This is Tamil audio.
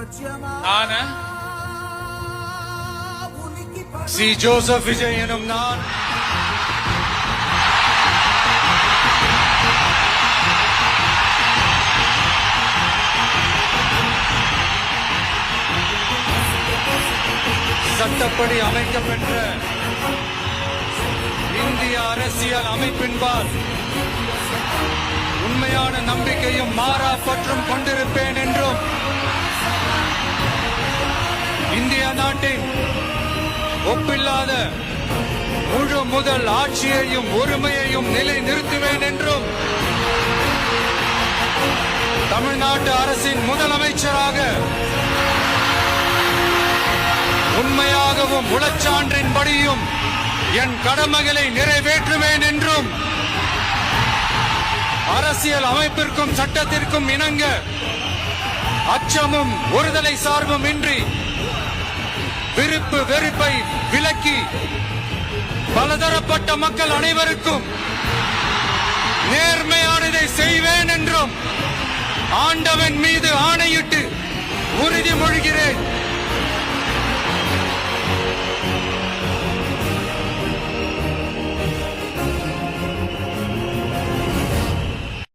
நான் சி ஜோசப் விஜய் எனும் நான் சட்டப்படி அமைக்கப்பெற்ற இந்திய அரசியல் அமைப்பின்பால் உண்மையான நம்பிக்கையும் மாறா பற்றும் கொண்டிருப்பேன் என்றும் இந்திய நாட்டின் ஒப்பில்லாத முழு முதல் ஆட்சியையும் ஒருமையையும் நிலை நிறுத்துவேன் என்றும் தமிழ்நாட்டு அரசின் முதலமைச்சராக உண்மையாகவும் உளச்சான்றின்படியும் என் கடமைகளை நிறைவேற்றுவேன் என்றும் அரசியல் அமைப்பிற்கும் சட்டத்திற்கும் இணங்க அச்சமும் ஒருதலை சார்பும் இன்றி விருப்பு வெறுப்பை விலக்கி பலதரப்பட்ட மக்கள் அனைவருக்கும் நேர்மையானதை செய்வேன் என்றும் ஆண்டவன் மீது ஆணையிட்டு உறுதிமொழிகிறேன்.